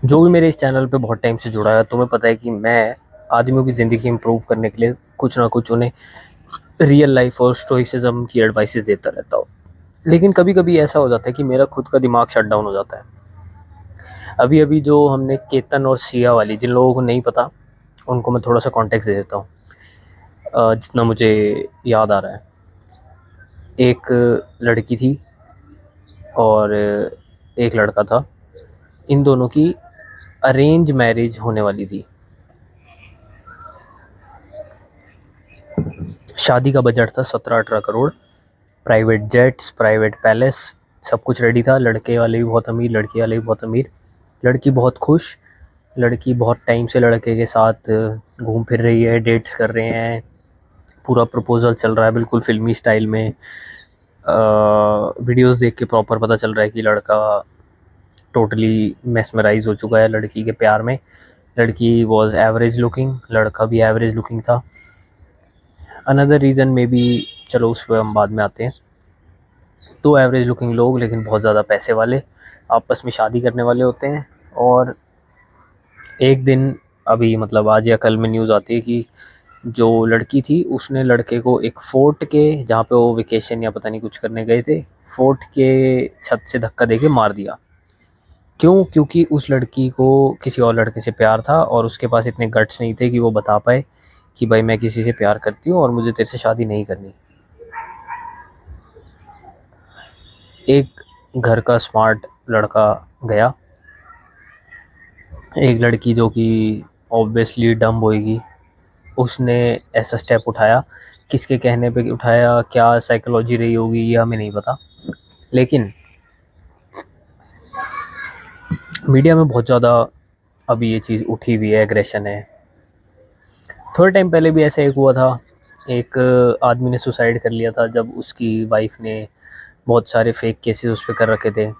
जो भी मेरे इस चैनल पे बहुत टाइम से जुड़ा है, तुम्हें पता है कि मैं आदमियों की ज़िंदगी इम्प्रूव करने के लिए कुछ ना कुछ उन्हें रियल लाइफ और स्टोइसिज्म की एडवाइसेस देता रहता हूँ। लेकिन कभी कभी ऐसा हो जाता है कि मेरा खुद का दिमाग शट डाउन हो जाता है। अभी अभी जो हमने केतन और सिया वाली, जिन लोगों को नहीं पता उनको मैं थोड़ा सा कॉन्टेक्स्ट दे देता हूँ। जितना मुझे याद आ रहा है, एक लड़की थी और एक लड़का था। इन दोनों की अरेंज मैरिज होने वाली थी। शादी का बजट था 17-18 crore. Private jets, private palace, सब कुछ रेडी था। लड़के वाले भी बहुत अमीर, लड़की वाले भी बहुत अमीर। लड़की बहुत खुश। लड़की बहुत टाइम से लड़के के साथ घूम फिर रही है, डेट्स कर रहे हैं। पूरा प्रपोजल चल रहा है बिल्कुल फिल्मी स्टाइल में। वीडियोस देख के प्रॉपर पता चल रहा है कि लड़का टोटली मेस्मराइज हो चुका है लड़की के प्यार में। लड़की वॉज एवरेज लुकिंग, लड़का भी एवरेज लुकिंग था। अनदर रीज़न में भी, चलो उस पर हम बाद में आते हैं। दो एवरेज लुकिंग लोग लेकिन बहुत ज़्यादा पैसे वाले आपस में शादी करने वाले होते हैं। और एक दिन, अभी मतलब आज या कल में न्यूज़ आती है कि जो लड़की थी उसने लड़के को एक फोर्ट के, जहाँ पे वो वेकेशन या पता नहीं कुछ करने गए थे, फोर्ट के छत से धक्का देके मार दिया। क्यों? क्योंकि उस लड़की को किसी और लड़के से प्यार था और उसके पास इतने गट्स नहीं थे कि वो बता पाए कि भाई मैं किसी से प्यार करती हूँ और मुझे तेरे से शादी नहीं करनी। एक घर का स्मार्ट लड़का गया, एक लड़की जो कि ऑब्वियसली डम्ब होएगी, उसने ऐसा स्टेप उठाया। किसके कहने पे उठाया, क्या साइकोलॉजी रही होगी ये हमें नहीं पता। लेकिन मीडिया में बहुत ज़्यादा अभी ये चीज़ उठी हुई है, एग्रेशन है। थोड़े टाइम पहले भी ऐसा एक हुआ था, एक आदमी ने सुसाइड कर लिया था जब उसकी वाइफ ने बहुत सारे फेक केसेस उस पर कर रखे थे।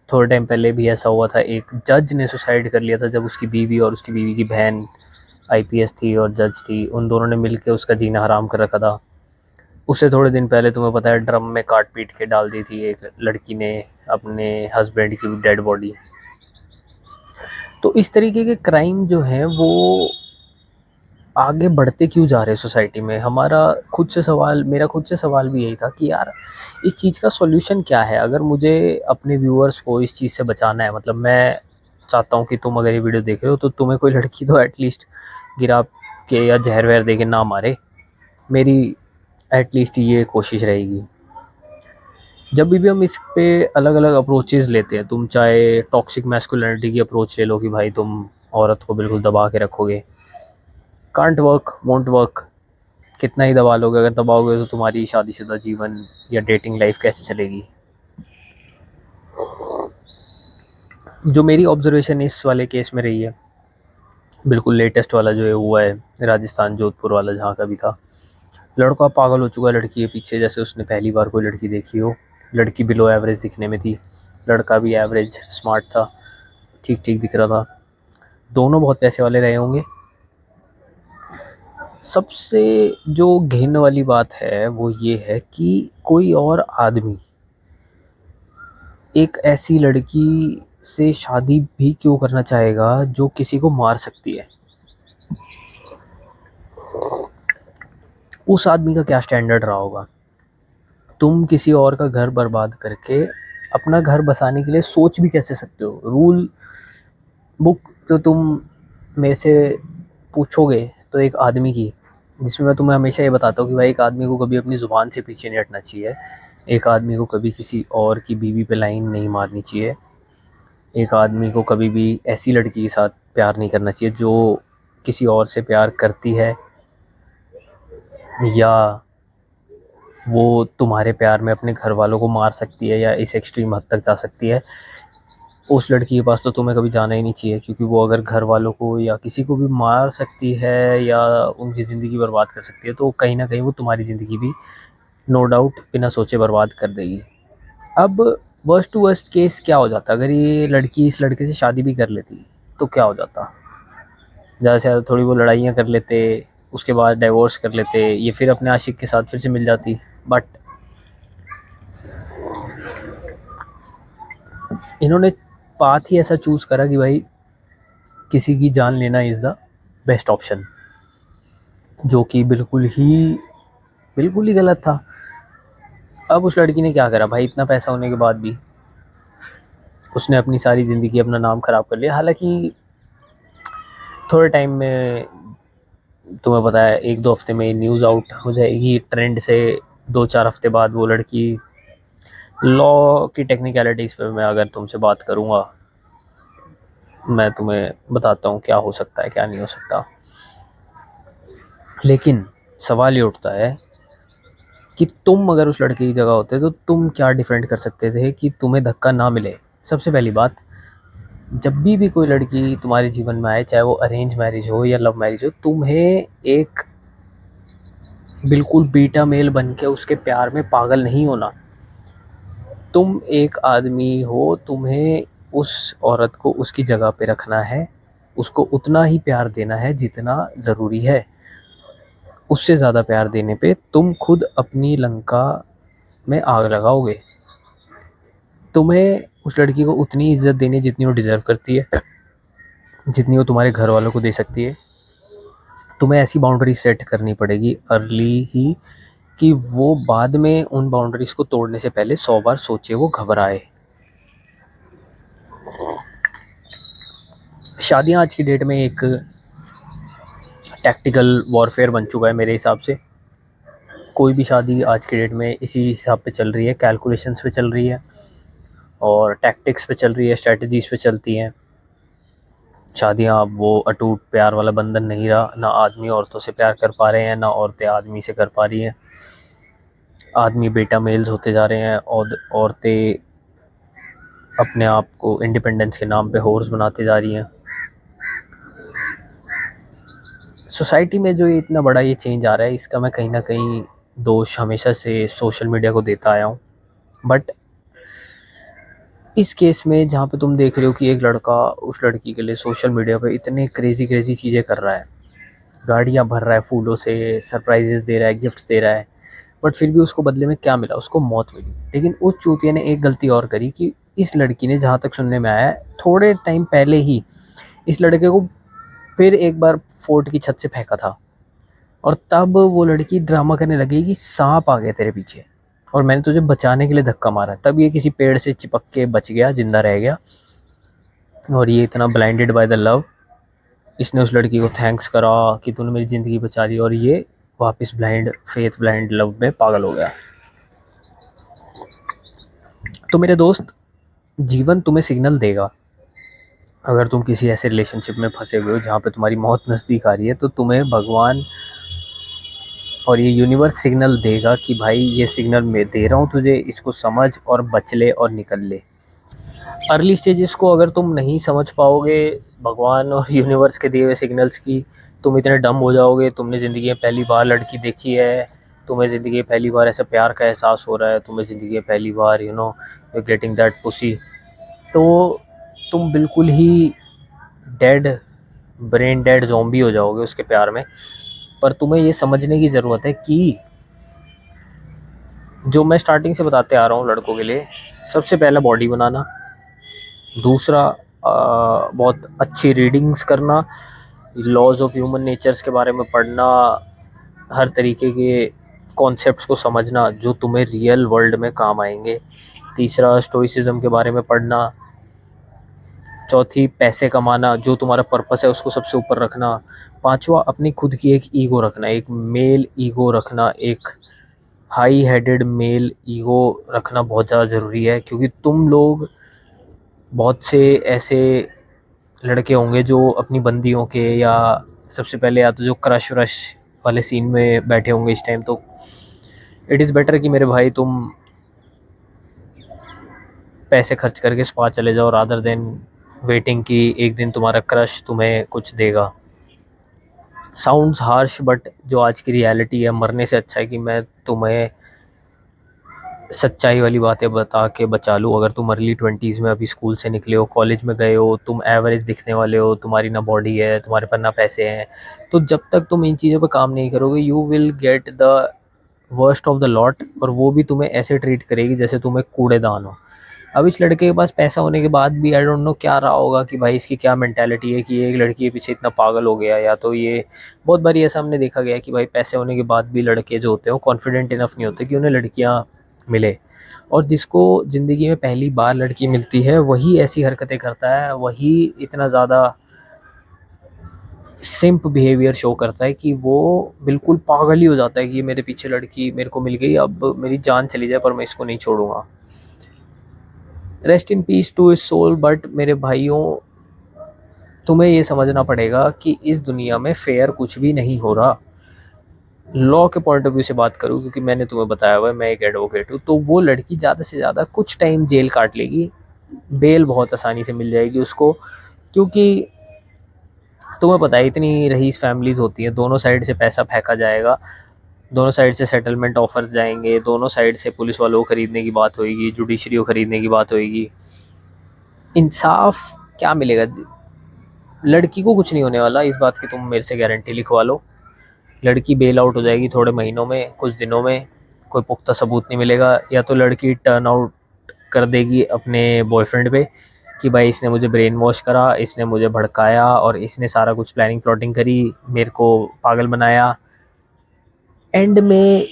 थोड़े टाइम पहले भी ऐसा हुआ था, एक जज ने सुसाइड कर लिया था जब उसकी बीवी और उसकी बीवी की बहन आईपीएस थी और जज थी, उन दोनों ने मिलकर उसका जीना हराम कर रखा था। उससे थोड़े दिन पहले तुम्हें पता है ड्रम में काट पीट के डाल दी थी एक लड़की ने अपने हस्बैंड की डेड बॉडी। तो इस तरीके के क्राइम जो हैं वो आगे बढ़ते क्यों जा रहे हैं सोसाइटी में? मेरा खुद से सवाल भी यही था कि यार इस चीज़ का सॉल्यूशन क्या है? अगर मुझे अपने व्यूअर्स को इस चीज़ से बचाना है, मतलब मैं चाहता हूँ कि तुम अगर ये वीडियो देख रहे हो तो तुम्हें कोई लड़की तो एटलीस्ट गिरा के या जहर वहर दे के ना मारे। मेरी एटलीस्ट ये कोशिश रहेगी। जब भी हम इस पे अलग अलग अप्रोचेज़ लेते हैं, तुम चाहे टॉक्सिक मैस्कुलिनिटी की अप्रोच ले लो कि भाई तुम औरत को बिल्कुल दबा के रखोगे, कांट वर्क, वोंट वर्क। कितना ही दबा लोगे, अगर दबाओगे तो तुम्हारी शादीशुदा जीवन या डेटिंग लाइफ कैसे चलेगी? जो मेरी ऑब्जर्वेशन इस वाले केस में रही है, बिल्कुल लेटेस्ट वाला जो है हुआ है राजस्थान जोधपुर वाला, जहाँ का भी था, लड़का पागल हो चुका है लड़की के पीछे, जैसे उसने पहली बार कोई लड़की देखी हो। लड़की बिलो एवरेज दिखने में थी, लड़का भी एवरेज स्मार्ट था, ठीक ठीक दिख रहा था। दोनों बहुत पैसे वाले रहे होंगे। सबसे जो घिन वाली बात है वो ये है कि कोई और आदमी एक ऐसी लड़की से शादी भी क्यों करना चाहेगा जो किसी को मार सकती है? उस आदमी का क्या स्टैंडर्ड रहा होगा? तुम किसी और का घर बर्बाद करके अपना घर बसाने के लिए सोच भी कैसे सकते हो? रूल बुक तो तुम मेरे से पूछोगे तो एक आदमी की, जिसमें मैं तुम्हें हमेशा ये बताता हूँ कि भाई एक आदमी को कभी अपनी ज़ुबान से पीछे नहीं हटना चाहिए। एक आदमी को कभी किसी और की बीवी पे लाइन नहीं मारनी चाहिए। एक आदमी को कभी भी ऐसी लड़की के साथ प्यार नहीं करना चाहिए जो किसी और से प्यार करती है, या वो तुम्हारे प्यार में अपने घर वालों को मार सकती है या इस एक्सट्रीम हद तक जा सकती है। उस लड़की के पास तो तुम्हें कभी जाना ही नहीं चाहिए, क्योंकि वो अगर घर वालों को या किसी को भी मार सकती है या उनकी ज़िंदगी बर्बाद कर सकती है, तो कहीं ना कहीं वो तुम्हारी ज़िंदगी भी नो डाउट बिना सोचे बर्बाद कर देगी। अब वर्स्ट टू वर्स्ट केस क्या हो जाता अगर ये लड़की इस लड़के से शादी भी कर लेती, तो क्या हो जाता? ज़्यादा से ज़्यादा थोड़ी वो लड़ाइयाँ कर लेते, उसके बाद डाइवोर्स कर लेते, ये फिर अपने आशिक के साथ फिर से मिल जाती। बट इन्होंने पाथ ही ऐसा चूज़ करा कि भाई किसी की जान लेना इज़ द बेस्ट ऑप्शन, जो कि बिल्कुल ही गलत था। अब उस लड़की ने क्या करा भाई, इतना पैसा होने के बाद भी उसने अपनी सारी ज़िंदगी अपना नाम ख़राब कर लिया। हालांकि थोड़े टाइम में, तुम्हें पता है, 1-2 हफ्ते में न्यूज़ आउट हो जाएगी ट्रेंड से। 2-4 हफ्ते बाद वो लड़की, लॉ की टेक्निकलिटीज़ पे मैं अगर तुमसे बात करूँगा, मैं तुम्हें बताता हूँ क्या हो सकता है क्या नहीं हो सकता। लेकिन सवाल ये उठता है कि तुम अगर उस लड़के की जगह होते तो तुम क्या डिफरेंट कर सकते थे कि तुम्हें धक्का ना मिले। सबसे पहली बात, जब भी कोई लड़की तुम्हारे जीवन में आए, चाहे वो अरेंज मैरिज हो या लव मैरिज हो, तुम्हें एक बिल्कुल बीटा मेल बन के उसके प्यार में पागल नहीं होना। तुम एक आदमी हो, तुम्हें उस औरत को उसकी जगह पे रखना है, उसको उतना ही प्यार देना है जितना ज़रूरी है। उससे ज़्यादा प्यार देने पे तुम खुद अपनी लंका में आग लगाओगे। तुम्हें उस लड़की को उतनी इज्जत देनी जितनी वो डिज़र्व करती है, जितनी वो तुम्हारे घर वालों को दे सकती है। तुम्हें ऐसी बाउंड्री सेट करनी पड़ेगी अर्ली ही कि वो बाद में उन बाउंड्रीज़ को तोड़ने से पहले 100 बार सोचे, वो घबराए। शादियाँ आज की डेट में एक टैक्टिकल वॉरफेयर बन चुका है मेरे हिसाब से। कोई भी शादी आज की डेट में इसी हिसाब पे चल रही है, कैलकुलेशंस पे चल रही है और टैक्टिक्स पे चल रही है, स्ट्रेटजीज़ पे चलती हैं शादियाँ। अब वो अटूट प्यार वाला बंधन नहीं रहा, ना आदमी औरतों से प्यार कर पा रहे हैं, ना औरतें आदमी से कर पा रही हैं। आदमी बेटा मेल्स होते जा रहे हैं और औरतें अपने आप को इंडिपेंडेंस के नाम पे हॉर्स बनाते जा रही हैं। सोसाइटी में जो ये इतना बड़ा ये चेंज आ रहा है, इसका मैं कहीं ना कहीं दोष हमेशा से सोशल मीडिया को देता आया हूँ। बट इस केस में जहाँ पे तुम देख रहे हो कि एक लड़का उस लड़की के लिए सोशल मीडिया पे इतने क्रेज़ी चीज़ें कर रहा है, गाड़ियाँ भर रहा है फूलों से, सरप्राइजेस दे रहा है, गिफ्ट्स दे रहा है, बट फिर भी उसको बदले में क्या मिला? उसको मौत मिली। लेकिन उस चूतिया ने एक गलती और करी कि इस लड़की ने, जहाँ तक सुनने में आया है, थोड़े टाइम पहले ही इस लड़के को फिर एक बार फोर्ट की छत से फेंका था। और तब वो लड़की ड्रामा करने लगी कि सांप आ गया तेरे पीछे और मैंने तुझे बचाने के लिए धक्का मारा। तब ये किसी पेड़ से चिपक के बच गया, जिंदा रह गया। और ये इतना ब्लाइंडेड बाय द लव, इसने उस लड़की को थैंक्स करा कि तूने मेरी ज़िंदगी बचा ली, और ये वापस ब्लाइंड लव में पागल हो गया। तो मेरे दोस्त, जीवन तुम्हें सिग्नल देगा। अगर तुम किसी ऐसे रिलेशनशिप में फंसे हुए हो जहाँ पे तुम्हारी मौत नज़दीक आ रही है, तो तुम्हें भगवान और ये यूनिवर्स सिग्नल देगा कि भाई ये सिग्नल मैं दे रहा हूँ तुझे, इसको समझ और बच ले और निकल ले। अर्ली स्टेजेस को अगर तुम नहीं समझ पाओगे भगवान और यूनिवर्स के दिए हुए सिग्नल्स की, तुम इतने डम हो जाओगे। तुमने ज़िंदगी में पहली बार लड़की देखी है, तुम्हें ज़िंदगी में पहली बार ऐसा प्यार का एहसास हो रहा है, तुम्हें ज़िंदगी में पहली बार यू गेटिंग दैट पुसी, तो तुम बिल्कुल ही डेड, ब्रेन डेड ज़ॉम्बी हो जाओगे उसके प्यार में। पर तुम्हें ये समझने की ज़रूरत है कि जो मैं स्टार्टिंग से बताते आ रहा हूँ लड़कों के लिए, सबसे पहला बॉडी बनाना, दूसरा बहुत अच्छी रीडिंग्स करना, लॉज ऑफ ह्यूमन नेचर्स के बारे में पढ़ना, हर तरीके के कॉन्सेप्ट्स को समझना जो तुम्हें रियल वर्ल्ड में काम आएंगे, तीसरा स्टोइसिज्म के बारे में पढ़ना, चौथी पैसे कमाना, जो तुम्हारा पर्पस है उसको सबसे ऊपर रखना, पांचवा अपनी खुद की एक ईगो रखना, एक मेल ईगो रखना, एक हाई हेडेड मेल ईगो रखना बहुत ज़्यादा ज़रूरी है। क्योंकि तुम लोग, बहुत से ऐसे लड़के होंगे जो अपनी बंदियों के, या सबसे पहले या तो जो क्रश व्रश वाले सीन में बैठे होंगे इस टाइम, तो इट इज़ बेटर कि मेरे भाई तुम पैसे खर्च करके स्पा चले जाओ रादर देन वेटिंग कि एक दिन तुम्हारा क्रश तुम्हें कुछ देगा। साउंड्स हार्श, बट जो आज की रियलिटी है, मरने से अच्छा है कि मैं तुम्हें सच्चाई वाली बातें बता के बचा लूँ। अगर तुम अर्ली 20s में अभी स्कूल से निकले हो, कॉलेज में गए हो, तुम एवरेज दिखने वाले हो, तुम्हारी ना बॉडी है, तुम्हारे पास ना पैसे हैं, तो जब तक तुम इन चीज़ों पे काम नहीं करोगे, you will get the worst of the lot. और वो भी तुम्हें ऐसे ट्रीट करेगी जैसे तुम एक कूड़ेदान हो। अब इस लड़के के पास पैसा होने के बाद भी आई डोंट नो क्या रहा होगा कि भाई इसकी क्या मेंटालिटी है कि ये एक लड़की के पीछे इतना पागल हो गया, या तो ये बहुत बार ऐसा हमने देखा गया है कि भाई पैसे होने के बाद भी लड़के जो होते हैं वो कॉन्फिडेंट इनफ नहीं होते कि उन्हें लड़कियां मिले। और जिसको ज़िंदगी में पहली बार लड़की मिलती है वही ऐसी हरकतें करता है, वही इतना ज़्यादा सिंप बिहेवियर शो करता है कि वो बिल्कुल पागल ही हो जाता है कि ये मेरे पीछे लड़की मेरे को मिल गई, अब मेरी जान चली जाए पर मैं इसको नहीं छोड़ूंगा। Rest in peace to his soul. But मेरे भाइयों, तुम्हें ये समझना पड़ेगा कि इस दुनिया में फेयर कुछ भी नहीं हो रहा। लॉ के पॉइंट ऑफ व्यू से बात करूँ, क्योंकि मैंने तुम्हें बताया हुआ है मैं एक एडवोकेट हूँ, तो वो लड़की ज़्यादा से ज़्यादा कुछ टाइम जेल काट लेगी, बेल बहुत आसानी से मिल जाएगी उसको। क्योंकि तुम्हें पता है इतनी रईस फैमिलीज़ होती हैं, दोनों साइड से पैसा फेंका जाएगा, दोनों साइड से सेटलमेंट ऑफर्स जाएंगे, दोनों साइड से पुलिस वालों को खरीदने की बात होगी, जुडिशरी को खरीदने की बात होगी। इंसाफ क्या मिलेगा? लड़की को कुछ नहीं होने वाला, इस बात की तुम मेरे से गारंटी लिखवा लो। लड़की बेल आउट हो जाएगी थोड़े महीनों में, कुछ दिनों में, कोई पुख्ता सबूत नहीं मिलेगा। या तो लड़की टर्न आउट कर देगी अपने बॉयफ्रेंड पे कि भाई इसने मुझे ब्रेन वॉश करा, इसने मुझे भड़काया और इसने सारा कुछ प्लानिंग प्लॉटिंग करी, मेरे को पागल बनाया। एंड में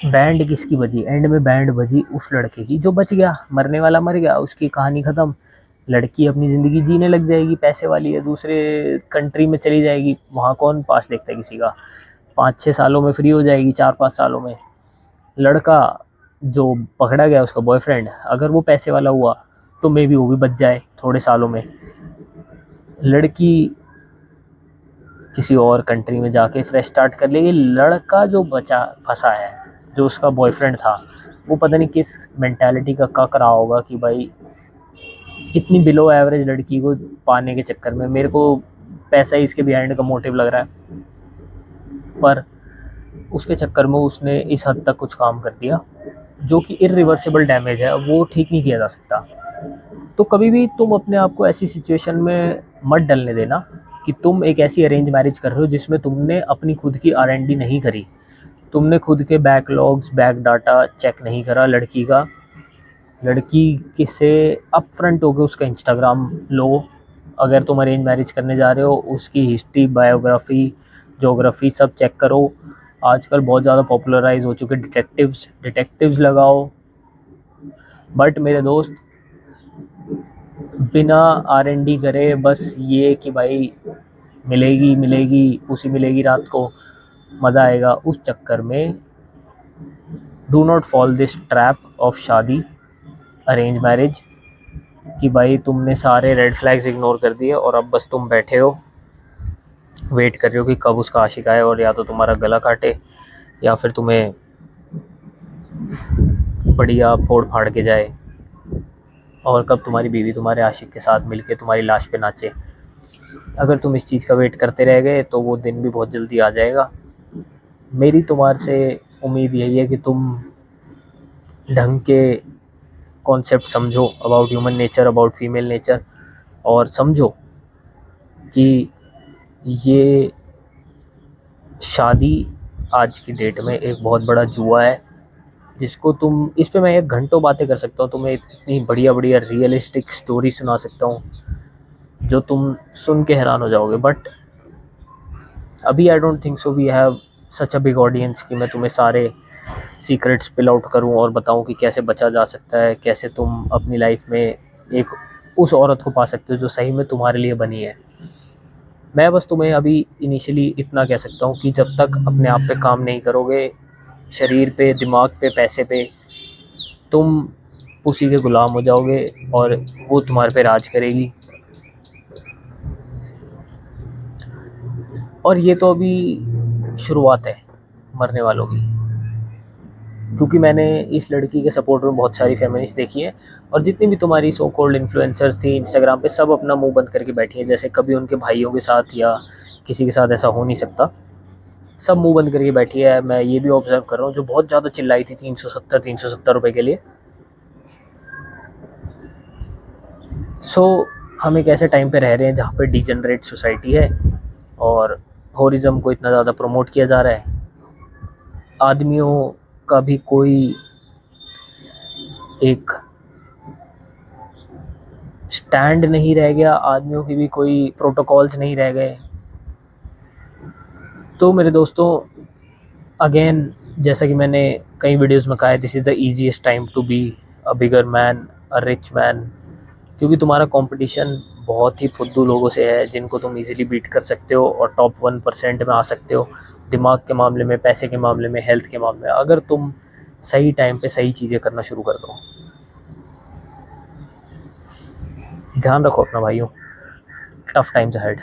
बैंड किसकी बजी? एंड में बैंड बजी उस लड़के की जो बच गया। मरने वाला मर गया, उसकी कहानी ख़त्म। लड़की अपनी ज़िंदगी जीने लग जाएगी, पैसे वाली है, दूसरे कंट्री में चली जाएगी, वहाँ कौन पास देखता है किसी का। 5-6 सालों में फ्री हो जाएगी, 4-5 सालों में। लड़का जो पकड़ा गया उसका बॉयफ्रेंड, अगर वो पैसे वाला हुआ तो मे भी वो भी बच जाए थोड़े सालों में। लड़की किसी और कंट्री में जाके फ्रेश स्टार्ट कर लेगी। लड़का जो बचा फंसा है, जो उसका बॉयफ्रेंड था, वो पता नहीं किस मेंटालिटी का कक रहा होगा कि भाई इतनी बिलो एवरेज लड़की को पाने के चक्कर में मेरे को पैसा ही इसके बिहाइंड का मोटिव लग रहा है। पर उसके चक्कर में उसने इस हद तक कुछ काम कर दिया जो कि इरिवर्सिबल डैमेज है, वो ठीक नहीं किया जा सकता। तो कभी भी तुम अपने आप को ऐसी सिचुएशन में मत डलने देना कि तुम एक ऐसी अरेंज मैरिज कर रहे हो जिसमें तुमने अपनी खुद की R&D नहीं करी, तुमने खुद के बैकलॉग्स बैक डाटा चेक नहीं करा लड़की का। लड़की किसे अप फ्रंट होकर उसका इंस्टाग्राम लो। अगर तुम अरेंज मैरिज करने जा रहे हो उसकी हिस्ट्री, बायोग्राफी, जोग्राफी सब चेक करो। आजकल बहुत ज़्यादा पॉपुलराइज हो चुके डिटेक्टिव्स लगाओ। बट मेरे दोस्त, बिना R&D करे बस ये कि भाई मिलेगी मिलेगी उसी मिलेगी रात को मज़ा आएगा, उस चक्कर में do not fall this trap of शादी अरेंज मैरिज कि भाई तुमने सारे रेड फ्लैग्स इग्नोर कर दिए और अब बस तुम बैठे हो, वेट कर रहे हो कि कब उसका आशिक आए और या तो तुम्हारा गला काटे या फिर तुम्हें बढ़िया फोड़ फाड़ के जाए, और कब तुम्हारी बीवी तुम्हारे आशिक के साथ मिलके तुम्हारी लाश पे नाचे। अगर तुम इस चीज़ का वेट करते रह गए तो वो दिन भी बहुत जल्दी आ जाएगा। मेरी तुम्हारे से उम्मीद यही है कि तुम ढंग के कॉन्सेप्ट समझो about human nature, about female nature, और समझो कि ये शादी आज की डेट में एक बहुत बड़ा जुआ है जिसको तुम, इस पे मैं एक घंटों बातें कर सकता हूँ, तुम्हें इतनी बढ़िया बढ़िया रियलिस्टिक स्टोरी सुना सकता हूँ जो तुम सुन के हैरान हो जाओगे। बट अभी I don't think so we have such a big audience कि मैं तुम्हें सारे सीक्रेट्स स्पिल आउट करूं और बताऊं कि कैसे बचा जा सकता है, कैसे तुम अपनी लाइफ में एक उस औरत को पा सकते हो जो सही में तुम्हारे लिए बनी है। मैं बस तुम्हें अभी इनिशियली इतना कह सकता हूँ कि जब तक अपने आप पे काम नहीं करोगे, शरीर पे, दिमाग पे, पैसे पे, तुम उसी के गुलाम हो जाओगे और वो तुम्हारे पे राज करेगी। और ये तो अभी शुरुआत है मरने वालों की, क्योंकि मैंने इस लड़की के सपोर्ट में बहुत सारी फेमिनिस्ट देखी है और जितनी भी तुम्हारी सो कॉल्ड इन्फ्लुएंसर्स थी इंस्टाग्राम पे, सब अपना मुंह बंद करके बैठी है, जैसे कभी उनके भाइयों के साथ या किसी के साथ ऐसा हो नहीं सकता। सब मुंह बंद करके बैठी है। मैं ये भी ऑब्जर्व कर रहा हूँ, जो बहुत ज़्यादा चिल्लाई थी 370 रुपये के लिए। हम एक ऐसे टाइम पे रह रहे हैं जहाँ पे डिजेनरेट सोसाइटी है और होरिज्म को इतना ज़्यादा प्रमोट किया जा रहा है। आदमियों का भी कोई एक स्टैंड नहीं रह गया, आदमियों की भी कोई प्रोटोकॉल्स नहीं रह गए। तो मेरे दोस्तों, अगेन जैसा कि मैंने कई वीडियोस में कहा है, this is the easiest time to be a bigger man, a rich man, क्योंकि तुम्हारा कंपटीशन बहुत ही फुद्दू लोगों से है जिनको तुम इजीली बीट कर सकते हो और टॉप 1% में आ सकते हो, दिमाग के मामले में, पैसे के मामले में, हेल्थ के मामले में, अगर तुम सही टाइम पे सही चीज़ें करना शुरू कर दो। ध्यान रखो अपना भाइयों, टफ टाइम्स अहेड।